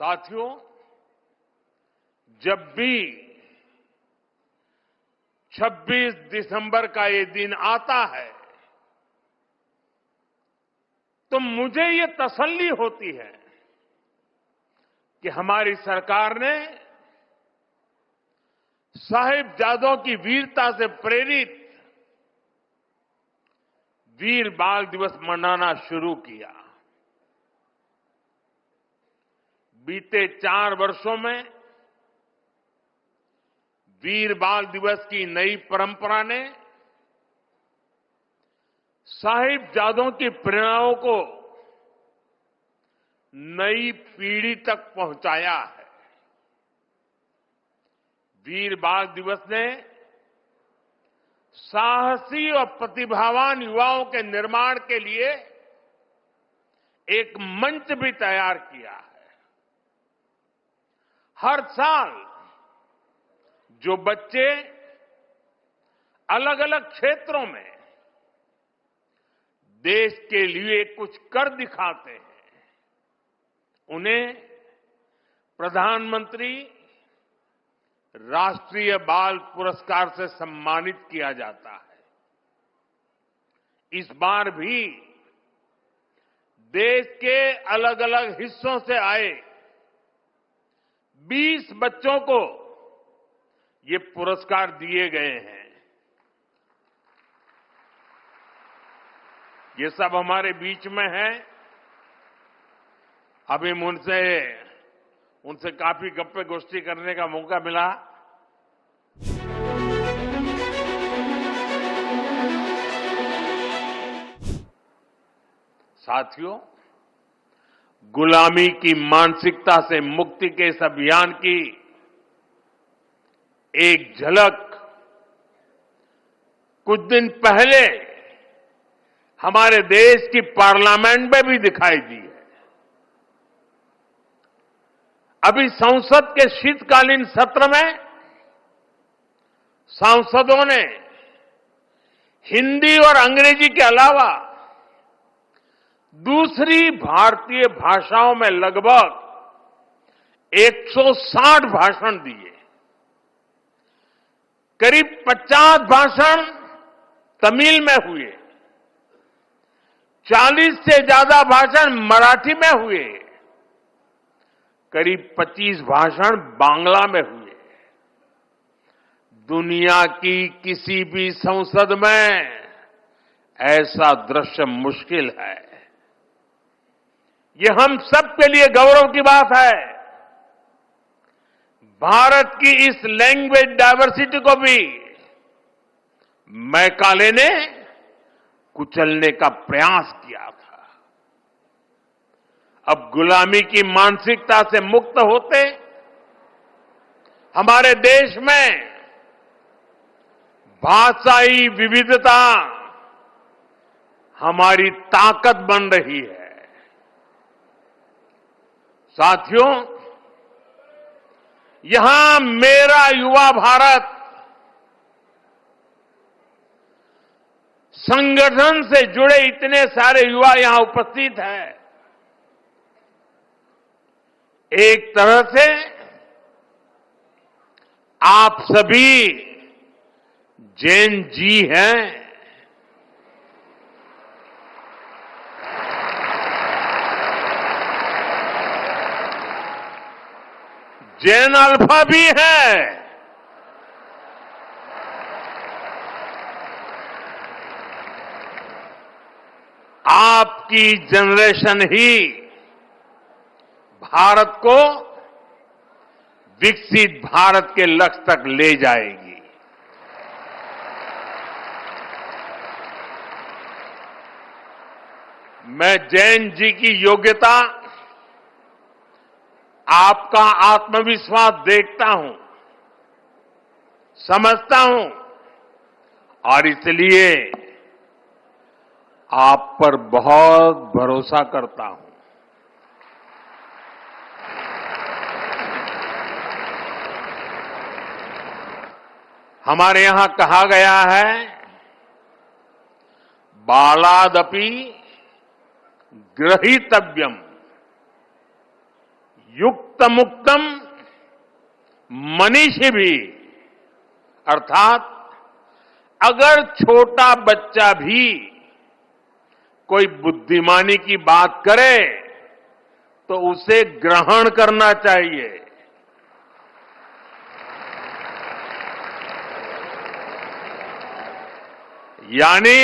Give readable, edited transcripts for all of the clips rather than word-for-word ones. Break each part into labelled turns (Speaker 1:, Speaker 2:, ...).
Speaker 1: साथियों, जब भी 26 दिसंबर का ये दिन आता है तो मुझे ये तसल्ली होती है कि हमारी सरकार ने साहिबजादों की वीरता से प्रेरित वीर बाल दिवस मनाना शुरू किया। बीते 4 वर्षों में वीर बाल दिवस की नई परंपरा ने साहिबजादों की प्रेरणाओं को नई पीढ़ी तक पहुंचाया है। वीर बाल दिवस ने साहसी और प्रतिभावान युवाओं के निर्माण के लिए एक मंच भी तैयार किया है। हर साल जो बच्चे अलग अलग क्षेत्रों में देश के लिए कुछ कर दिखाते हैं, उन्हें प्रधानमंत्री राष्ट्रीय बाल पुरस्कार से सम्मानित किया जाता है। इस बार भी देश के अलग अलग हिस्सों से आए 20 बच्चों को ये पुरस्कार दिए गए हैं। ये सब हमारे बीच में है। अभी उनसे काफी गप्पे गोष्ठी करने का मौका मिला। साथियों, गुलामी की मानसिकता से मुक्ति के इस अभियान की एक झलक कुछ दिन पहले हमारे देश की पार्लियामेंट में भी दिखाई दी है। अभी संसद के शीतकालीन सत्र में सांसदों ने हिंदी और अंग्रेजी के अलावा दूसरी भारतीय भाषाओं में लगभग 160 भाषण दिए। करीब 50 भाषण तमिल में हुए, 40 से ज्यादा भाषण मराठी में हुए, करीब 25 भाषण बांग्ला में हुए। दुनिया की किसी भी संसद में ऐसा दृश्य मुश्किल है। ये हम सब के लिए गौरव की बात है। भारत की इस लैंग्वेज डायवर्सिटी को भी मैकाले ने कुचलने का प्रयास किया था। अब गुलामी की मानसिकता से मुक्त होते हमारे देश में भाषाई विविधता हमारी ताकत बन रही है। साथियों, यहां मेरा युवा भारत संगठन से जुड़े इतने सारे युवा यहां उपस्थित हैं। एक तरह से आप सभी जैन जी हैं। जैन अल्फा भी है। आपकी जनरेशन ही भारत को विकसित भारत के लक्ष्य तक ले जाएगी। मैं जैन जी की योग्यता, आपका आत्मविश्वास देखता हूं, समझता हूं और इसलिए आप पर बहुत भरोसा करता हूं। हमारे यहां कहा गया है, बालादपि ग्रहीतव्यम। युक्त मुक्तम मनीषी भी, अर्थात अगर छोटा बच्चा भी कोई बुद्धिमानी की बात करे तो उसे ग्रहण करना चाहिए। यानी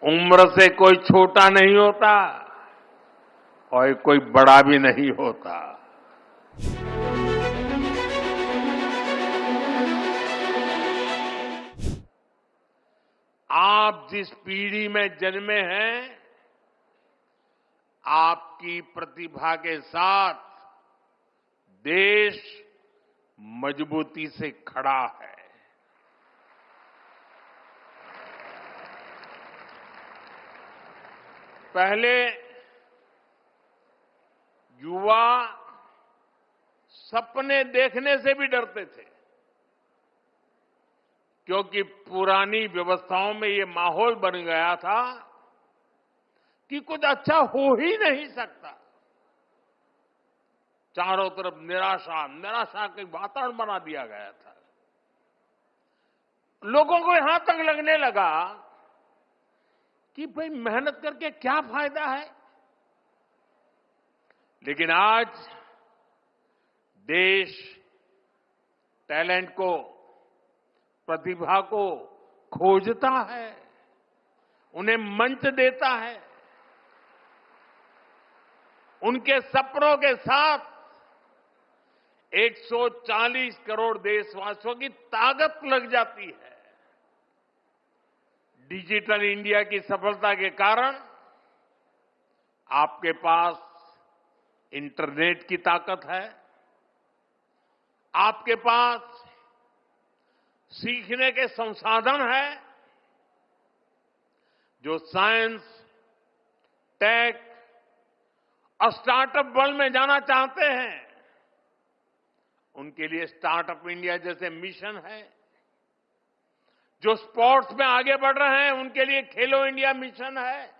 Speaker 1: उम्र से कोई छोटा नहीं होता और कोई बड़ा भी नहीं होता। आप जिस पीढ़ी में जन्मे हैं, आपकी प्रतिभा के साथ देश मजबूती से खड़ा है। पहले युवा सपने देखने से भी डरते थे, क्योंकि पुरानी व्यवस्थाओं में ये माहौल बन गया था कि कुछ अच्छा हो ही नहीं सकता। चारों तरफ निराशा निराशा के वातावरण बना दिया गया था। लोगों को यहां तक लगने लगा कि भाई मेहनत करके क्या फायदा है। लेकिन आज देश टैलेंट को, प्रतिभा को खोजता है, उन्हें मंच देता है। उनके सपनों के साथ 140 करोड़ देशवासियों की ताकत लग जाती है। डिजिटल इंडिया की सफलता के कारण आपके पास इंटरनेट की ताकत है, आपके पास सीखने के संसाधन है। जो साइंस, टेक और स्टार्टअप वर्ल्ड में जाना चाहते हैं, उनके लिए स्टार्टअप इंडिया जैसे मिशन है। जो स्पोर्ट्स में आगे बढ़ रहे हैं, उनके लिए खेलो इंडिया मिशन है।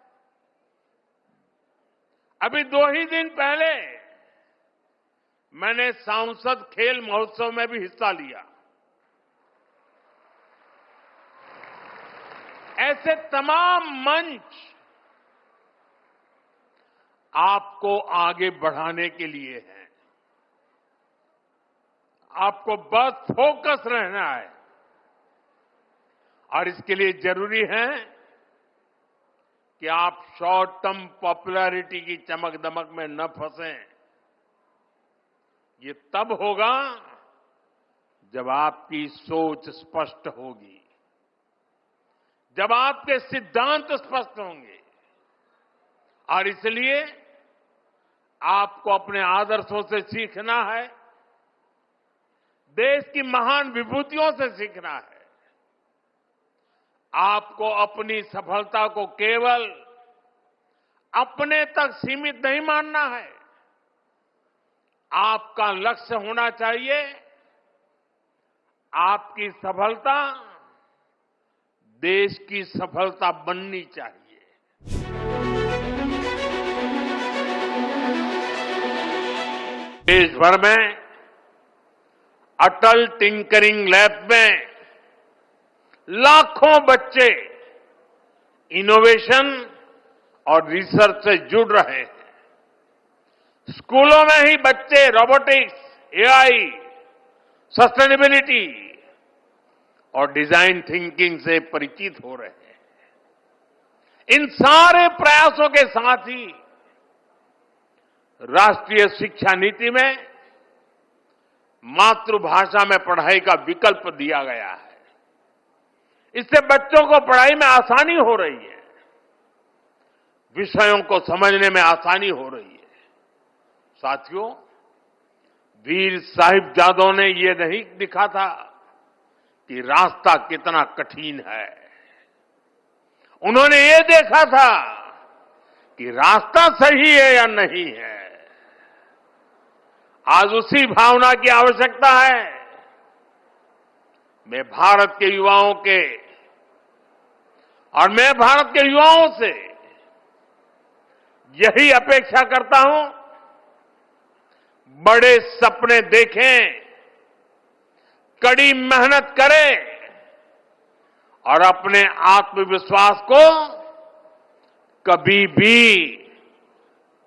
Speaker 1: अभी 2 ही दिन पहले मैंने सांसद खेल महोत्सव में भी हिस्सा लिया। ऐसे तमाम मंच आपको आगे बढ़ाने के लिए हैं। आपको बस फोकस रहना है और इसके लिए जरूरी है कि आप शॉर्ट टर्म पॉपुलैरिटी की चमक दमक में न फंसें। ये तब होगा जब आपकी सोच स्पष्ट होगी, जब आपके सिद्धांत स्पष्ट होंगे। और इसलिए आपको अपने आदर्शों से सीखना है, देश की महान विभूतियों से सीखना है। आपको अपनी सफलता को केवल अपने तक सीमित नहीं मानना है। आपका लक्ष्य होना चाहिए, आपकी सफलता देश की सफलता बननी चाहिए। देश भर में अटल टिंकरिंग लैब में लाखों बच्चे इनोवेशन और रिसर्च से जुड़ रहे हैं। स्कूलों में ही बच्चे रोबोटिक्स, एआई, सस्टेनेबिलिटी और डिजाइन थिंकिंग से परिचित हो रहे हैं। इन सारे प्रयासों के साथ ही राष्ट्रीय शिक्षा नीति में मातृभाषा में पढ़ाई का विकल्प दिया गया है। इससे बच्चों को पढ़ाई में आसानी हो रही है, विषयों को समझने में आसानी हो रही है। साथियों, वीर साहिबजादों ने ये नहीं दिखा था कि रास्ता कितना कठिन है। उन्होंने ये देखा था कि रास्ता सही है या नहीं है। आज उसी भावना की आवश्यकता है। मैं भारत के युवाओं के और मैं भारत के युवाओं से यही अपेक्षा करता हूं बड़े सपने देखें, कड़ी मेहनत करें और अपने आत्मविश्वास को कभी भी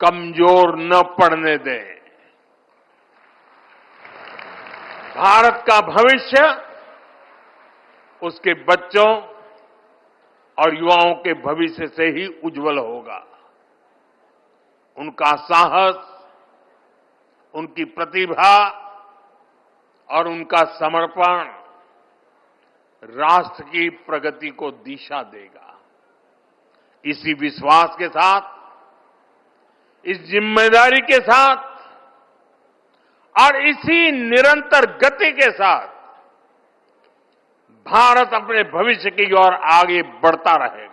Speaker 1: कमजोर न पड़ने दें। भारत का भविष्य उसके बच्चों और युवाओं के भविष्य से ही उज्जवल होगा। उनका साहस, उनकी प्रतिभा और उनका समर्पण राष्ट्र की प्रगति को दिशा देगा। इसी विश्वास के साथ, इस जिम्मेदारी के साथ और इसी निरंतर गति के साथ भारत अपने भविष्य की ओर आगे बढ़ता रहेगा।